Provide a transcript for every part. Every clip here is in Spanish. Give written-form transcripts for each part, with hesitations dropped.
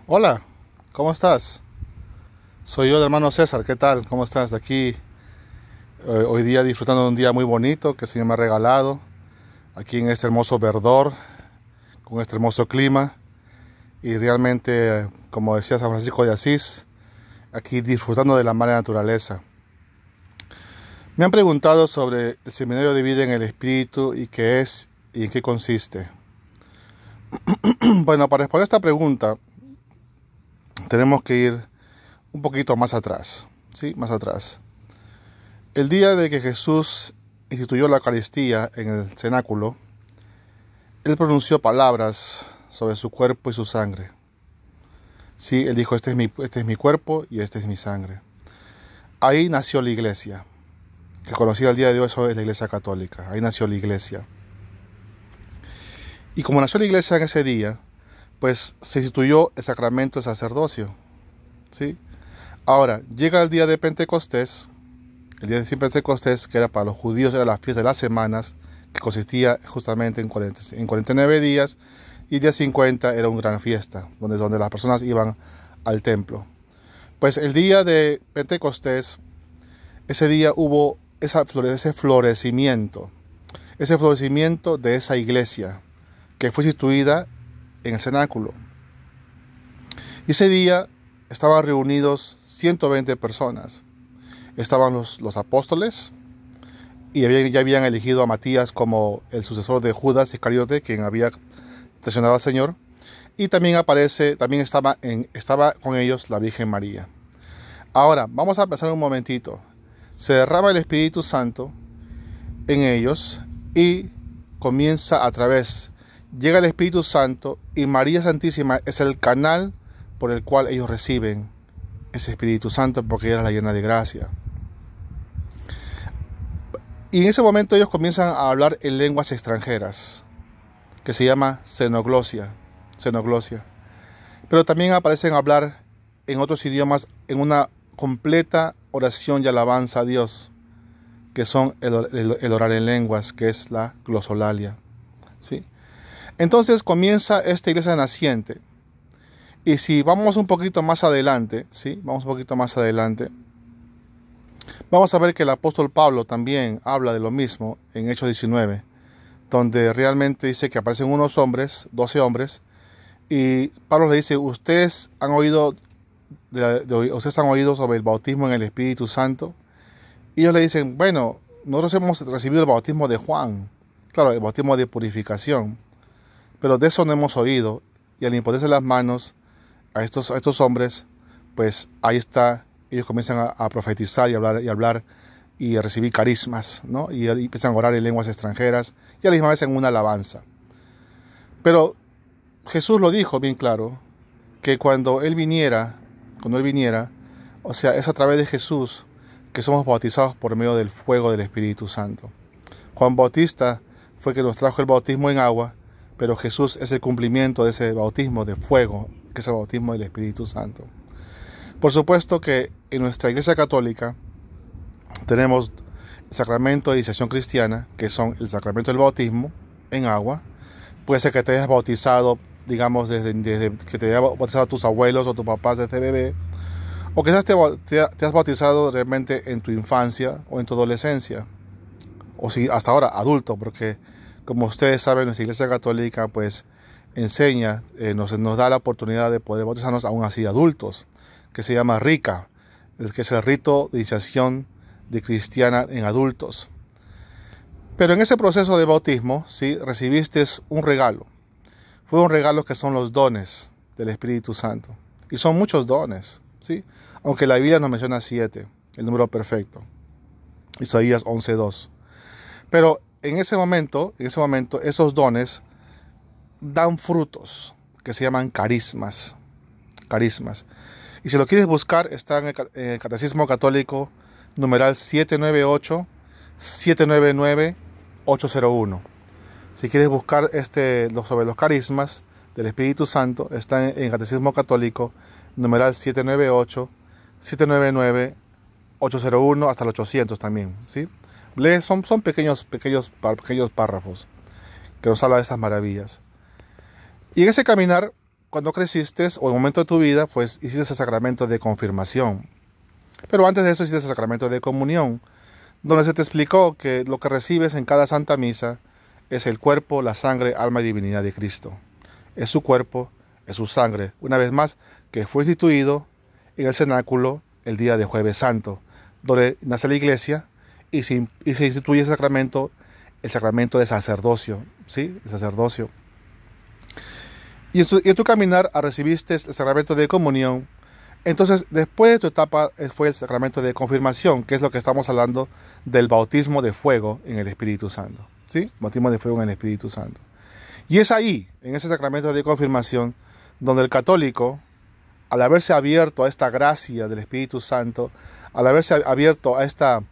Hola, ¿cómo estás? Soy yo, el hermano César. ¿Qué tal? ¿Cómo estás? De aquí, hoy día disfrutando de un día muy bonito que el Señor me ha regalado, aquí en este hermoso verdor, con este hermoso clima, y realmente, como decía San Francisco de Asís, aquí disfrutando de la madre naturaleza. Me han preguntado sobre el seminario de vida en el Espíritu y qué es y en qué consiste. Bueno, para responder esta pregunta, tenemos que ir un poquito más atrás, ¿sí? Más atrás. El día de que Jesús instituyó la Eucaristía en el cenáculo, él pronunció palabras sobre su cuerpo y su sangre. Sí, él dijo, este es mi cuerpo y este es mi sangre. Ahí nació la iglesia, que conocida el día de hoy es la iglesia católica. Ahí nació la iglesia. Y como nació la iglesia en ese día, pues se instituyó el sacramento de sacerdocio. ¿Sí? Ahora, llega el día de Pentecostés, el día de Pentecostés, que era para los judíos, era la fiesta de las semanas, que consistía justamente en 49 días, y el día 50 era una gran fiesta, donde las personas iban al templo. Pues el día de Pentecostés, ese día hubo ese florecimiento de esa iglesia, que fue instituida en el cenáculo. Y ese día estaban reunidos 120 personas. Estaban los apóstoles, y ya habían elegido a Matías como el sucesor de Judas Iscariote, quien había traicionado al Señor. Y también estaba con ellos la Virgen María. Ahora, vamos a pensar un momentito. Se derrama el Espíritu Santo en ellos y llega el Espíritu Santo, y María Santísima es el canal por el cual ellos reciben ese Espíritu Santo, porque ella era la llena de gracia. Y en ese momento ellos comienzan a hablar en lenguas extranjeras, que se llama xenoglosia. Pero también aparecen a hablar en otros idiomas en una completa oración y alabanza a Dios, que son el orar en lenguas, que es la glosolalia. ¿Sí? Entonces comienza esta iglesia naciente. Y si vamos un poquito más adelante, ¿sí? Vamos a ver que el apóstol Pablo también habla de lo mismo en Hechos 19, donde realmente dice que aparecen unos hombres, 12 hombres, y Pablo le dice, ustedes han oído sobre el bautismo en el Espíritu Santo. Y ellos le dicen, bueno, nosotros hemos recibido el bautismo de Juan, claro, el bautismo de purificación, pero de eso no hemos oído. Y al imponerse las manos a estos hombres, pues ahí está, ellos comienzan a profetizar y hablar y a recibir carismas, ¿no? Y empiezan a orar en lenguas extranjeras y a la misma vez en una alabanza. Pero Jesús lo dijo bien claro, que cuando Él viniera, o sea, es a través de Jesús que somos bautizados por medio del fuego del Espíritu Santo. Juan Bautista fue que nos trajo el bautismo en agua, pero Jesús es el cumplimiento de ese bautismo de fuego, que es el bautismo del Espíritu Santo. Por supuesto que en nuestra Iglesia Católica tenemos el sacramento de iniciación cristiana, que son el sacramento del bautismo en agua. Puede ser que te hayas bautizado, digamos, desde que te hayan bautizado tus abuelos o tus papás desde bebé, o quizás te has bautizado realmente en tu infancia o en tu adolescencia, o si hasta ahora adulto, porque como ustedes saben, nuestra Iglesia Católica pues enseña, nos da la oportunidad de poder bautizarnos aún así adultos, que se llama RICA, que es el rito de iniciación de cristiana en adultos. Pero en ese proceso de bautismo, ¿sí?, recibiste un regalo. Fue un regalo que son los dones del Espíritu Santo. Y son muchos dones, ¿sí? Aunque la Biblia nos menciona 7, el número perfecto. Isaías 11:2. Pero en ese momento, esos dones dan frutos que se llaman carismas. Y si lo quieres buscar, está en el Catecismo Católico, numeral 798-799-801. Si quieres buscar sobre los carismas del Espíritu Santo, está en el Catecismo Católico, numeral 798-799-801 hasta el 800 también, ¿sí? Son pequeños párrafos que nos habla de estas maravillas. Y en ese caminar cuando creciste o en el momento de tu vida, pues hiciste el sacramento de confirmación. Pero antes de eso hiciste el sacramento de comunión, donde se te explicó que lo que recibes en cada Santa Misa es el cuerpo, la sangre, alma y divinidad de Cristo. Es su cuerpo, es su sangre, una vez más, que fue instituido en el cenáculo el día de Jueves Santo, donde nace la Iglesia y se instituye el sacramento de sacerdocio, ¿sí? El sacerdocio. Y en tu caminar recibiste el sacramento de comunión. Entonces, después de tu etapa fue el sacramento de confirmación, que es lo que estamos hablando del bautismo de fuego en el Espíritu Santo, ¿sí? Bautismo de fuego en el Espíritu Santo. Y es ahí, en ese sacramento de confirmación, donde el católico, al haberse abierto a esta gracia del Espíritu Santo, al haberse abierto a esta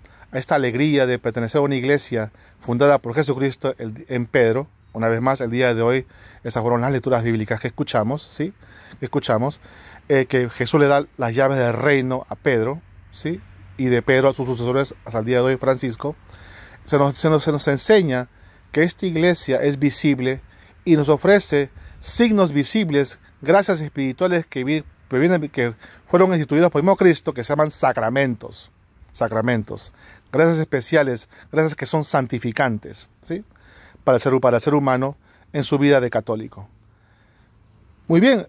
alegría de pertenecer a una iglesia fundada por Jesucristo en Pedro, una vez más, el día de hoy, esas fueron las lecturas bíblicas que escuchamos, ¿sí? Que Jesús le da las llaves del reino a Pedro, ¿sí? Y de Pedro a sus sucesores hasta el día de hoy, Francisco. Se nos enseña que esta iglesia es visible y nos ofrece signos visibles, gracias espirituales que fueron instituidos por el mismo Cristo, que se llaman sacramentos. Gracias especiales, gracias que son santificantes, ¿sí? Para el ser humano en su vida de católico. Muy bien,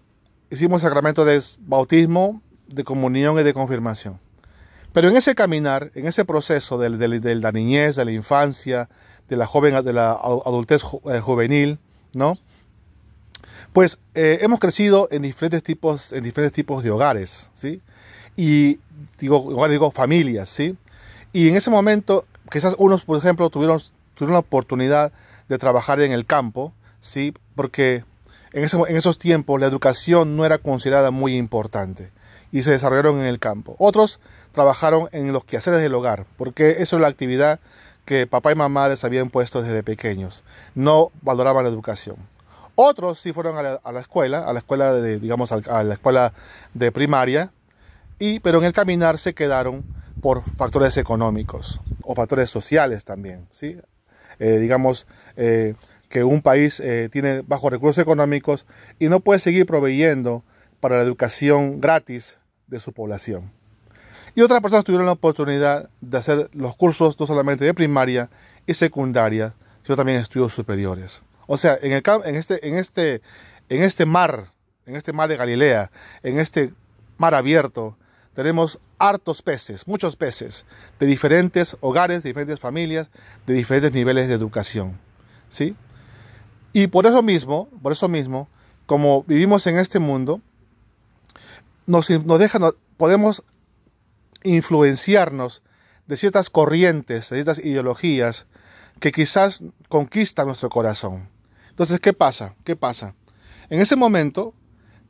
hicimos sacramento de bautismo, de comunión y de confirmación. Pero en ese caminar, en ese proceso de la niñez, de la infancia, de la adultez juvenil, ¿no? Pues hemos crecido en diferentes tipos de hogares, ¿sí? Y digo familias, ¿sí? Y en ese momento, quizás unos, por ejemplo, tuvieron la oportunidad de trabajar en el campo, ¿sí? Porque en esos tiempos la educación no era considerada muy importante y se desarrollaron en el campo. Otros trabajaron en los quehaceres del hogar, porque eso es la actividad que papá y mamá les habían puesto desde pequeños. No valoraban la educación. Otros sí fueron a la escuela de primaria, pero en el caminar se quedaron por factores económicos o factores sociales también, ¿sí? Que un país tiene bajos recursos económicos y no puede seguir proveyendo para la educación gratis de su población. Y otras personas tuvieron la oportunidad de hacer los cursos no solamente de primaria y secundaria, sino también estudios superiores. O sea, en este mar de Galilea, en este mar abierto, tenemos hartos peces, muchos peces, de diferentes hogares, de diferentes familias, de diferentes niveles de educación, ¿sí? Y por eso mismo, como vivimos en este mundo, podemos influenciarnos de ciertas corrientes, de ciertas ideologías que quizás conquistan nuestro corazón. Entonces, ¿qué pasa? En ese momento,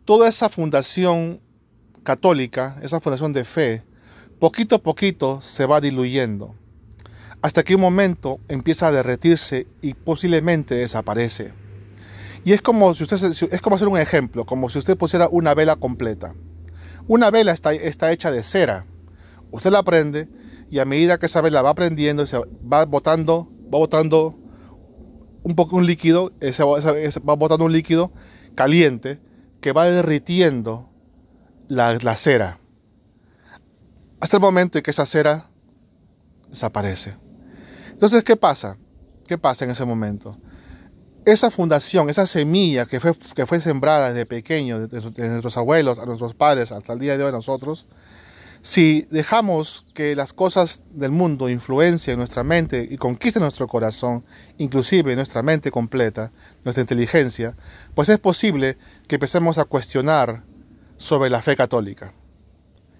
toda esa fundación católica, esa fundación de fe, poquito a poquito se va diluyendo, hasta que un momento empieza a derretirse y posiblemente desaparece. Y es como hacer un ejemplo, como si usted pusiera una vela completa. Una vela está hecha de cera. Usted la prende y a medida que esa vela va prendiendo, se va botando un líquido, va botando un líquido caliente que va derritiendo la cera, hasta el momento en que esa cera desaparece. Entonces, ¿qué pasa? ¿Qué pasa en ese momento? Esa fundación, esa semilla que fue sembrada desde pequeños, de nuestros abuelos, a nuestros padres, hasta el día de hoy nosotros, si dejamos que las cosas del mundo influencien nuestra mente y conquisten nuestro corazón, inclusive nuestra mente completa, nuestra inteligencia, pues es posible que empecemos a cuestionar sobre la fe católica.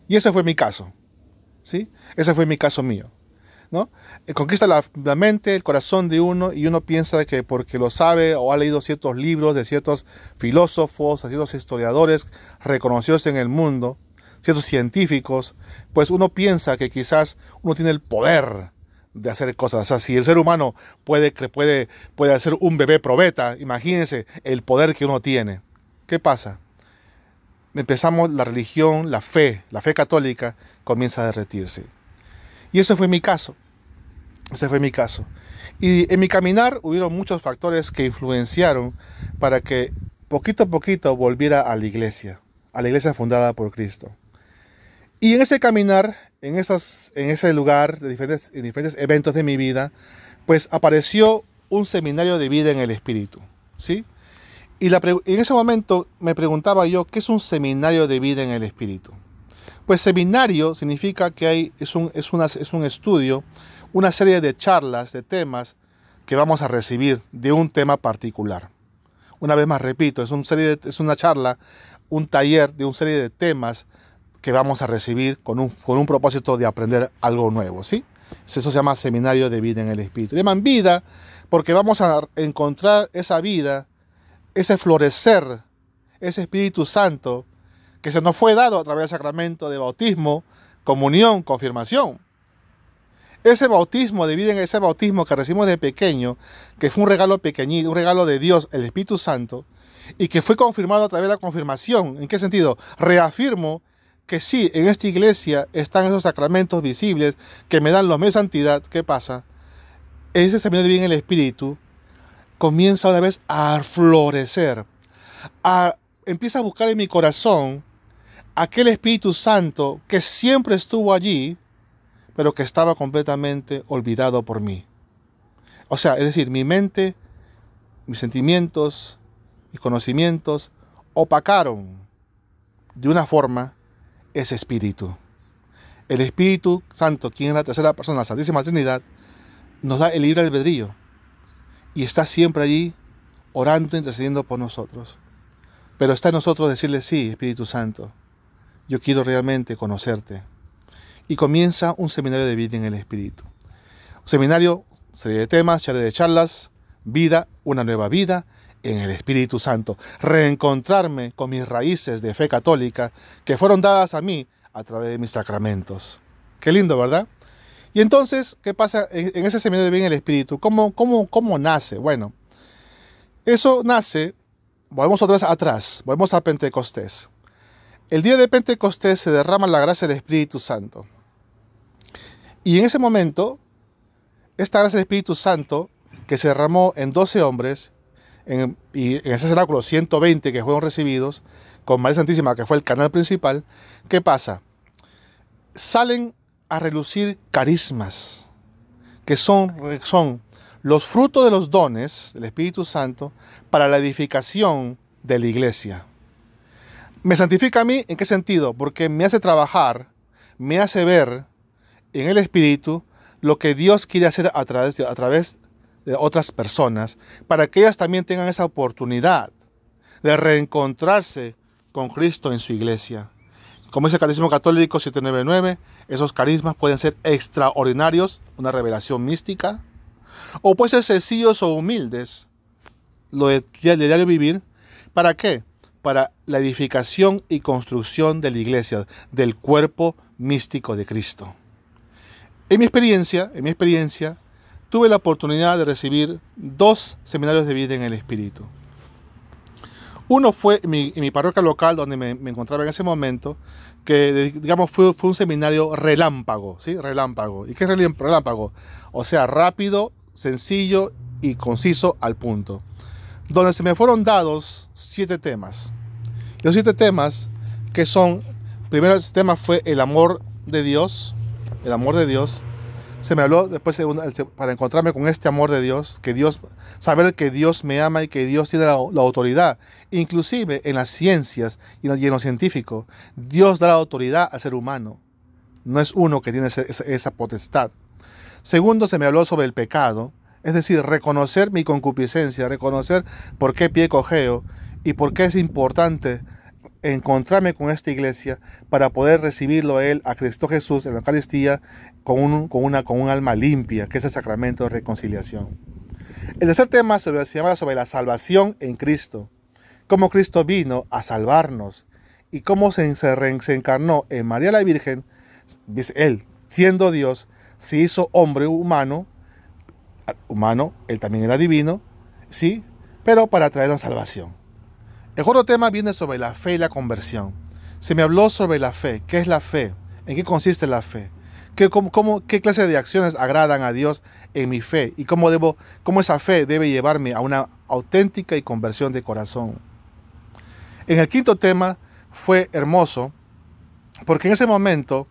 Y ese fue mi caso, ¿sí? Ese fue mi caso mío, ¿no? Conquista la mente, el corazón de uno, y uno piensa que porque lo sabe o ha leído ciertos libros de ciertos filósofos, de ciertos historiadores reconocidos en el mundo, ciertos científicos, pues uno piensa que quizás uno tiene el poder de hacer cosas. O sea, si el ser humano puede hacer un bebé probeta, imagínense el poder que uno tiene. ¿Qué pasa? Empezamos la religión, la fe católica comienza a derretirse. Y ese fue mi caso. Y en mi caminar hubieron muchos factores que influenciaron para que poquito a poquito volviera a la iglesia fundada por Cristo. Y en ese caminar, en ese lugar, en diferentes eventos de mi vida, pues apareció un seminario de vida en el Espíritu, ¿sí? Y en ese momento me preguntaba yo, ¿qué es un seminario de vida en el Espíritu? Pues seminario significa que es un estudio, una serie de charlas, de temas que vamos a recibir de un tema particular. Una vez más repito, es una charla, un taller de una serie de temas que vamos a recibir con un propósito de aprender algo nuevo, ¿sí? Eso se llama seminario de vida en el Espíritu. Llaman vida porque vamos a encontrar esa vida, ese florecer, ese Espíritu Santo que se nos fue dado a través del sacramento de bautismo, comunión, confirmación. Ese bautismo de vida, en ese bautismo que recibimos de pequeño, que fue un regalo pequeñito, un regalo de Dios, el Espíritu Santo, y que fue confirmado a través de la confirmación. ¿En qué sentido? Reafirmo que sí, en esta iglesia están esos sacramentos visibles que me dan los medios de santidad. ¿Qué pasa? Ese seminario de vida en el Espíritu comienza una vez a florecer, empieza a buscar en mi corazón aquel Espíritu Santo que siempre estuvo allí, pero que estaba completamente olvidado por mí. O sea, es decir, mi mente, mis sentimientos, mis conocimientos opacaron de una forma ese Espíritu. El Espíritu Santo, quien es la tercera persona, la Santísima Trinidad, nos da el libre albedrío y está siempre allí orando, intercediendo por nosotros. Pero está en nosotros decirle, sí, Espíritu Santo, yo quiero realmente conocerte. Y comienza un seminario de vida en el Espíritu. Un seminario, serie de temas, serie de charlas, vida, una nueva vida en el Espíritu Santo. Reencontrarme con mis raíces de fe católica que fueron dadas a mí a través de mis sacramentos. Qué lindo, ¿verdad? Y entonces, ¿qué pasa en ese seminario de vida en el Espíritu? ¿Cómo nace? Bueno, eso nace, volvemos otra vez atrás, volvemos a Pentecostés. El día de Pentecostés se derrama la gracia del Espíritu Santo. Y en ese momento, esta gracia del Espíritu Santo, que se derramó en 12 hombres, y en ese cenáculo 120 que fueron recibidos, con María Santísima, que fue el canal principal, ¿qué pasa? Salen a relucir carismas, que son los frutos de los dones del Espíritu Santo para la edificación de la iglesia. ¿Me santifica a mí? ¿En qué sentido? Porque me hace trabajar, me hace ver en el Espíritu lo que Dios quiere hacer a través de otras personas, para que ellas también tengan esa oportunidad de reencontrarse con Cristo en su iglesia. Como dice el Catecismo Católico 799, esos carismas pueden ser extraordinarios, una revelación mística, o pueden ser sencillos o humildes, lo de diario vivir. ¿Para qué? Para la edificación y construcción de la iglesia, del cuerpo místico de Cristo. En mi experiencia, tuve la oportunidad de recibir 2 seminarios de vida en el Espíritu. Uno fue en mi parroquia local, donde me encontraba en ese momento, que digamos fue un seminario relámpago, ¿sí? Relámpago. ¿Y qué es relámpago? O sea, rápido, sencillo y conciso al punto. Donde se me fueron dados 7 temas. Los 7 temas que son, primero tema fue el amor de Dios. El amor de Dios. Se me habló después para encontrarme con este amor de Dios, saber que Dios me ama y que Dios tiene la autoridad, inclusive en las ciencias y en lo científico. Dios da la autoridad al ser humano. No es uno que tiene esa potestad. Segundo, se me habló sobre el pecado, es decir, reconocer mi concupiscencia, reconocer por qué pie cojeo y por qué es importante encontrarme con esta iglesia para poder recibirlo a Él, a Cristo Jesús, en la Eucaristía, con un alma limpia, que es el sacramento de reconciliación. El tercer tema se llama sobre la salvación en Cristo, cómo Cristo vino a salvarnos y cómo se encarnó en María la Virgen. Él, siendo Dios, se hizo hombre humano, Él también era divino, sí, pero para traernos salvación. El cuarto tema viene sobre la fe y la conversión. Se me habló sobre la fe. ¿Qué es la fe? ¿En qué consiste la fe? ¿Qué clase de acciones agradan a Dios en mi fe? ¿Y cómo esa fe debe llevarme a una auténtica y conversión de corazón? En el quinto tema fue hermoso, porque en ese momento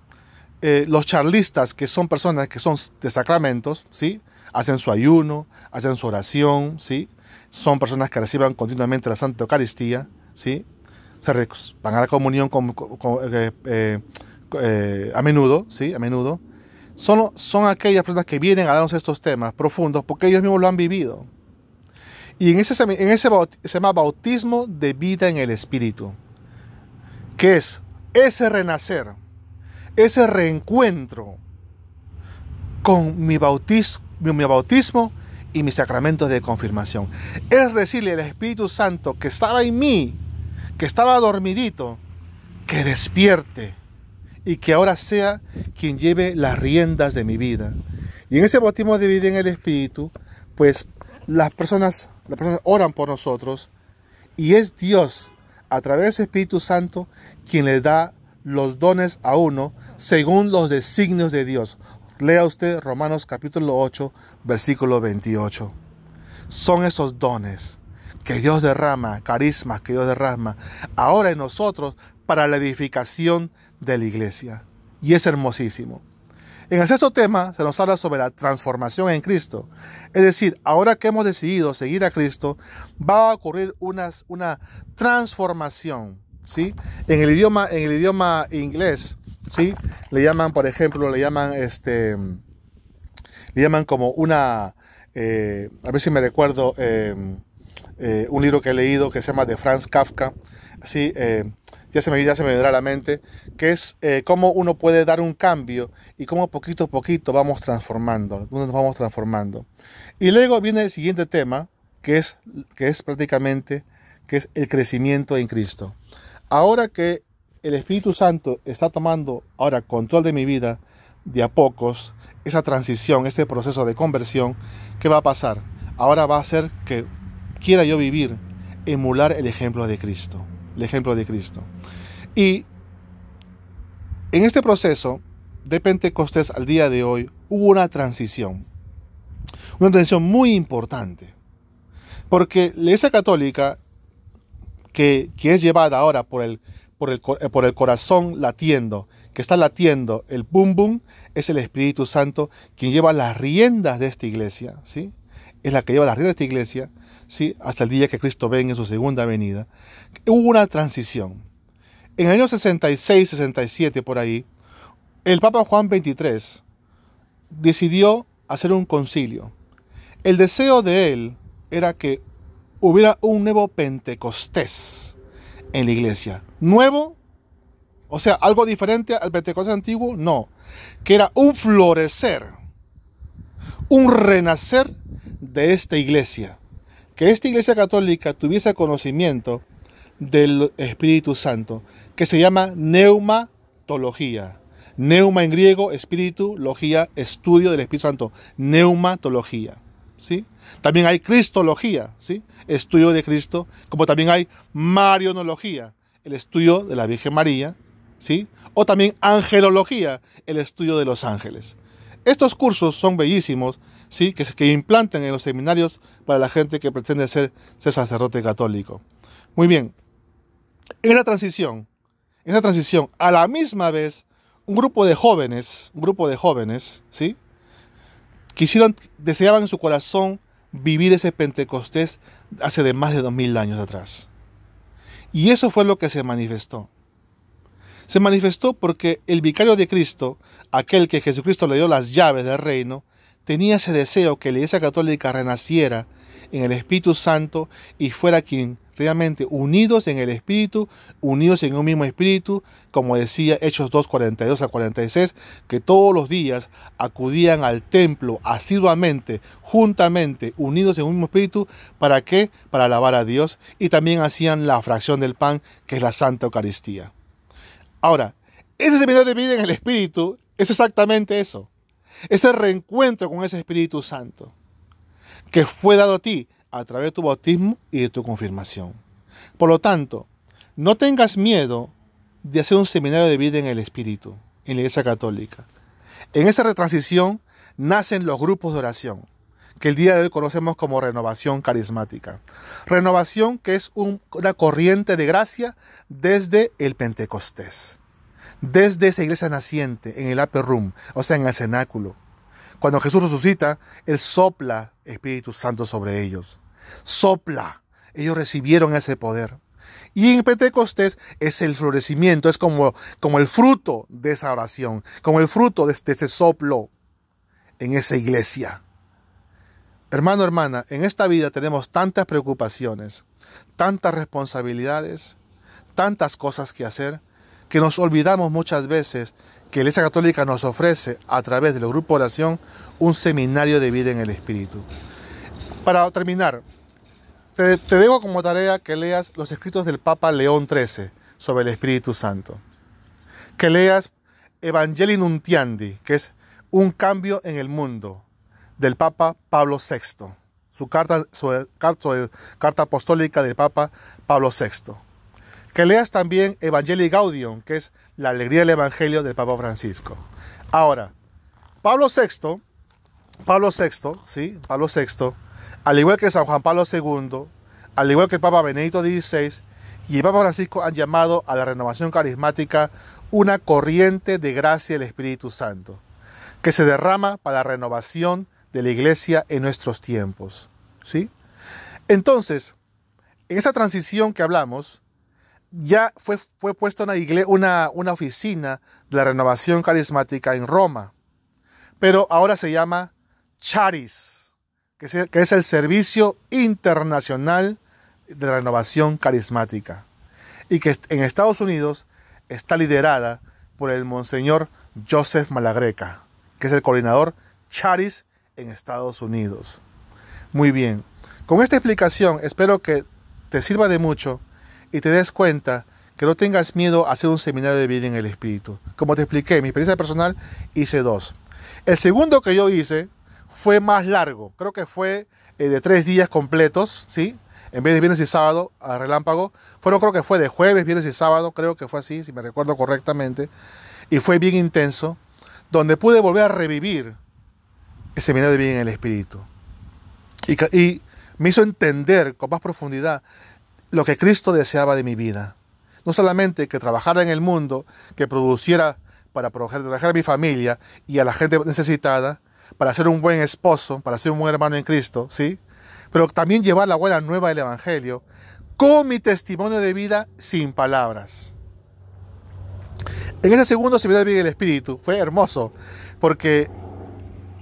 los charlistas, que son personas que son de sacramentos, ¿sí? Hacen su ayuno, hacen su oración, ¿sí? Son personas que reciban continuamente la Santa Eucaristía, ¿sí? Van a la comunión a menudo, ¿sí? A menudo. Son aquellas personas que vienen a darnos estos temas profundos porque ellos mismos lo han vivido. Y en ese se llama bautismo de vida en el Espíritu, que es ese renacer, ese reencuentro con mi bautismo y mis sacramentos de confirmación. Es decirle al Espíritu Santo que estaba en mí, que estaba dormidito, que despierte y que ahora sea quien lleve las riendas de mi vida. Y en ese bautismo de vida en el Espíritu, pues las personas oran por nosotros y es Dios, a través de su Espíritu Santo, quien le da los dones a uno según los designios de Dios. Lea usted Romanos capítulo 8, versículo 28. Son esos dones que Dios derrama, carismas que Dios derrama ahora en nosotros para la edificación de la iglesia. Y es hermosísimo. En el sexto tema se nos habla sobre la transformación en Cristo. Es decir, ahora que hemos decidido seguir a Cristo, va a ocurrir una transformación, ¿sí? En el idioma inglés, ¿sí? Le llaman, por ejemplo, le llaman como una, a ver si me recuerdo, un libro que he leído que se llama de Franz Kafka, ¿sí? Ya se me vendrá a la mente, que es cómo uno puede dar un cambio y cómo poquito a poquito nos vamos transformando. Y luego viene el siguiente tema, que es prácticamente el crecimiento en Cristo. Ahora que el Espíritu Santo está tomando ahora control de mi vida, de a pocos, esa transición, ese proceso de conversión, ¿qué va a pasar? Ahora va a ser que quiera yo vivir, emular el ejemplo de Cristo. Y en este proceso de Pentecostés al día de hoy hubo una transición muy importante, porque la Iglesia Católica, que es llevada ahora por el corazón latiendo, que está latiendo el bum bum, es el Espíritu Santo quien lleva las riendas de esta iglesia, ¿sí? Es la que lleva las riendas de esta iglesia, ¿sí? Hasta el día que Cristo venga en su segunda venida. Hubo una transición. En el año 66, 67, por ahí, el Papa Juan XXIII decidió hacer un concilio. El deseo de él era que hubiera un nuevo Pentecostés en la iglesia. ¿Nuevo? O sea, algo diferente al Pentecostés antiguo, no. Que era un florecer, un renacer de esta iglesia. Que esta iglesia católica tuviese conocimiento del Espíritu Santo, que se llama neumatología. Neuma en griego, espíritu, logía, estudio del Espíritu Santo. Neumatología, ¿sí? También hay cristología, ¿sí? Estudio de Cristo, como también hay marionología, el estudio de la Virgen María, ¿sí? O también angelología, el estudio de los ángeles. Estos cursos son bellísimos, ¿sí? que implantan en los seminarios para la gente que pretende ser sacerdote católico. Muy bien, en esa transición, a la misma vez, un grupo de jóvenes, ¿sí? Deseaban en su corazón vivir ese Pentecostés hace de más de 2000 años atrás. Y eso fue lo que se manifestó. Se manifestó porque el vicario de Cristo, aquel que Jesucristo le dio las llaves del reino, tenía ese deseo que la Iglesia Católica renaciera en el Espíritu Santo y fuera quien realmente, unidos en el Espíritu, unidos en un mismo Espíritu, como decía Hechos 2, 42 a 46, que todos los días acudían al templo asiduamente, juntamente, unidos en un mismo Espíritu. ¿Para qué? Para alabar a Dios, y también hacían la fracción del pan, que es la Santa Eucaristía. Ahora, ese seminario de vida en el Espíritu es exactamente eso. Ese reencuentro con ese Espíritu Santo que fue dado a ti a través de tu bautismo y de tu confirmación. Por lo tanto, no tengas miedo de hacer un seminario de vida en el Espíritu, en la Iglesia Católica. En esa retransición nacen los grupos de oración, que el día de hoy conocemos como renovación carismática. Renovación que es una corriente de gracia desde el Pentecostés, desde esa iglesia naciente en el upper room, o sea, en el cenáculo. Cuando Jesús resucita, Él sopla Espíritu Santo sobre ellos. Sopla. Ellos recibieron ese poder. Y en Pentecostés es el florecimiento, es como el fruto de esa oración, como el fruto de ese soplo en esa iglesia. Hermano, hermana, en esta vida tenemos tantas preocupaciones, tantas responsabilidades, tantas cosas que hacer, que nos olvidamos muchas veces que la Iglesia Católica nos ofrece, a través del grupo de oración, un seminario de vida en el Espíritu. Para terminar, te dejo como tarea que leas los escritos del Papa León XIII sobre el Espíritu Santo. Que leas Evangelii Nuntiandi, que es un cambio en el mundo, del Papa Pablo VI. Su carta apostólica del Papa Pablo VI. Que leas también Evangelii Gaudium, que es la alegría del Evangelio del Papa Francisco. Ahora, Pablo VI, al igual que San Juan Pablo II, al igual que el Papa Benedicto XVI y el Papa Francisco, han llamado a la renovación carismática una corriente de gracia del Espíritu Santo, que se derrama para la renovación de la Iglesia en nuestros tiempos, ¿sí? Entonces, en esa transición que hablamos, ya fue puesta una oficina de la renovación carismática en Roma, pero ahora se llama Charis, que es el Servicio Internacional de Renovación Carismática, y que en Estados Unidos está liderada por el Monseñor Joseph Malagreca, que es el coordinador Charis en Estados Unidos. Muy bien, con esta explicación espero que te sirva de mucho y te des cuenta que no tengas miedo a hacer un seminario de vida en el Espíritu. Como te expliqué, en mi experiencia personal hice 2. El segundo que yo hice fue más largo, creo que fue de 3 días completos, ¿sí? En vez de viernes y sábado a relámpago, creo que fue de jueves, viernes y sábado, creo que fue así, si me recuerdo correctamente, y fue bien intenso, donde pude volver a revivir el seminario de vida en el Espíritu. Y me hizo entender con más profundidad lo que Cristo deseaba de mi vida. No solamente que trabajara en el mundo, que produciera para proteger a mi familia y a la gente necesitada, para ser un buen esposo, para ser un buen hermano en Cristo, ¿sí? Pero también llevar la buena nueva del Evangelio con mi testimonio de vida sin palabras. En ese segundo seminario de vida en el Espíritu fue hermoso, porque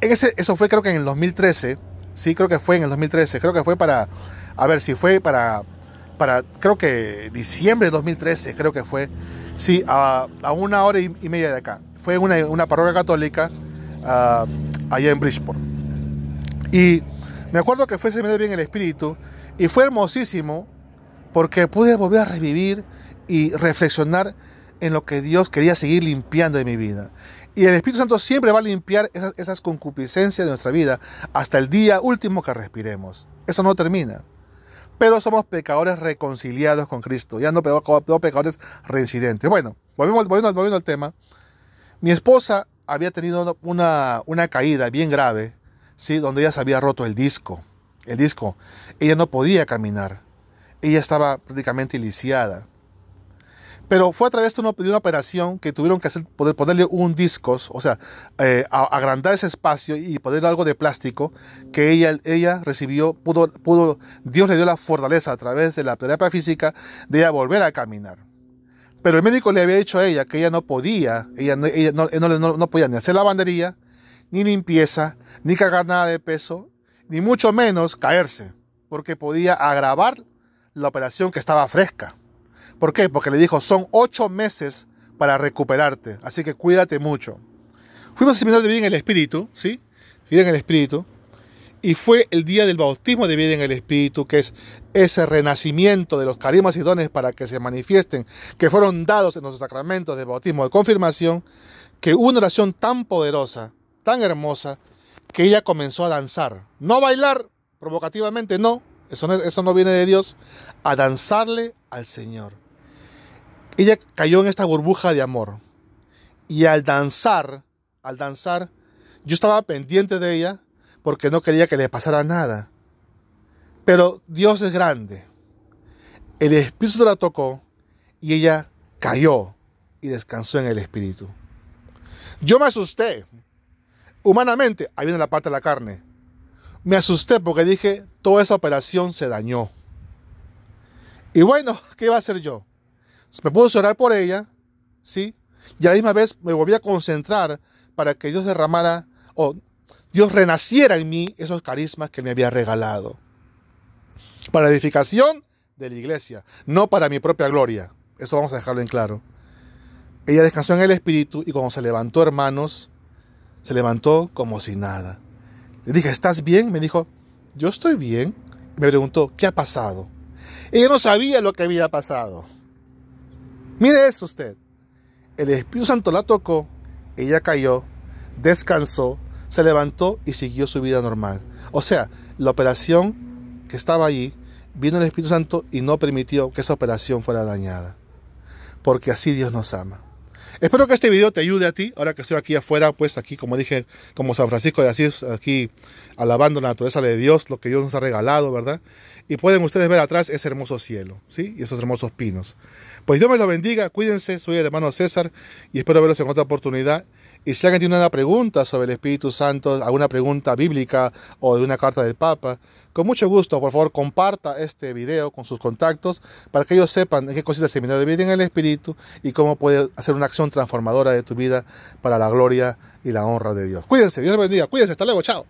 eso fue creo que en el 2013, sí, creo que fue en el 2013, creo que fue creo que diciembre de 2013, creo que fue, sí, a 1 hora y media de acá. Fue en una parroquia católica allá en Bridgeport. Y me acuerdo que fue seminario bien el Espíritu y fue hermosísimo porque pude volver a revivir y reflexionar en lo que Dios quería seguir limpiando de mi vida. Y el Espíritu Santo siempre va a limpiar esas concupiscencias de nuestra vida hasta el día último que respiremos. Eso no termina. Pero somos pecadores reconciliados con Cristo, ya no pecadores reincidentes. Bueno, volviendo al tema, mi esposa había tenido una caída bien grave, ¿sí? Donde ella se había roto el disco. Ella no podía caminar, ella estaba prácticamente lisiada. Pero fue a través de una operación que tuvieron que ponerle un disco, o sea, agrandar ese espacio y ponerle algo de plástico que ella recibió, Dios le dio la fortaleza a través de la terapia física de ella volver a caminar. Pero el médico le había dicho a ella que ella no podía, no podía ni hacer lavandería, ni limpieza, ni cargar nada de peso, ni mucho menos caerse, porque podía agravar la operación que estaba fresca. ¿Por qué? Porque le dijo, son 8 meses para recuperarte, así que cuídate mucho. Fuimos al seminario de vida en el Espíritu, ¿sí? Vida en el Espíritu. Y fue el día del bautismo de vida en el Espíritu, que es ese renacimiento de los carismas y dones para que se manifiesten, que fueron dados en los sacramentos de bautismo de confirmación, que hubo una oración tan poderosa, tan hermosa, que ella comenzó a danzar. No bailar provocativamente, no, eso no viene de Dios, a danzarle al Señor. Ella cayó en esta burbuja de amor. Y al danzar, yo estaba pendiente de ella, porque no quería que le pasara nada. Pero Dios es grande. El Espíritu la tocó y ella cayó y descansó en el Espíritu. Yo me asusté. Humanamente, ahí viene la parte de la carne. Me asusté porque dije, toda esa operación se dañó. Y bueno, ¿qué iba a hacer yo? Me puse a orar por ella, ¿sí? Y a la misma vez me volví a concentrar para que Dios derramara, o Dios renaciera en mí esos carismas que me había regalado. Para la edificación de la iglesia, no para mi propia gloria. Eso vamos a dejarlo en claro. Ella descansó en el Espíritu y cuando se levantó, hermanos, se levantó como si nada. Le dije, ¿estás bien? Me dijo, yo estoy bien. Me preguntó, ¿qué ha pasado? Ella no sabía lo que había pasado. Mire eso usted. El Espíritu Santo la tocó, ella cayó, descansó, se levantó y siguió su vida normal. O sea, la operación que estaba allí, vino el Espíritu Santo y no permitió que esa operación fuera dañada. Porque así Dios nos ama. Espero que este video te ayude a ti, ahora que estoy aquí afuera, pues aquí, como dije, como San Francisco de Asís, aquí alabando la naturaleza de Dios, lo que Dios nos ha regalado, ¿verdad? Y pueden ustedes ver atrás ese hermoso cielo, ¿sí? Y esos hermosos pinos. Pues Dios me los bendiga, cuídense, soy el hermano César y espero verlos en otra oportunidad. Y si alguien tiene una pregunta sobre el Espíritu Santo, alguna pregunta bíblica o de una carta del Papa, con mucho gusto, por favor, comparta este video con sus contactos para que ellos sepan en qué consiste el seminario de vida en el Espíritu y cómo puede hacer una acción transformadora de tu vida para la gloria y la honra de Dios. Cuídense, Dios les bendiga, cuídense, hasta luego, chao.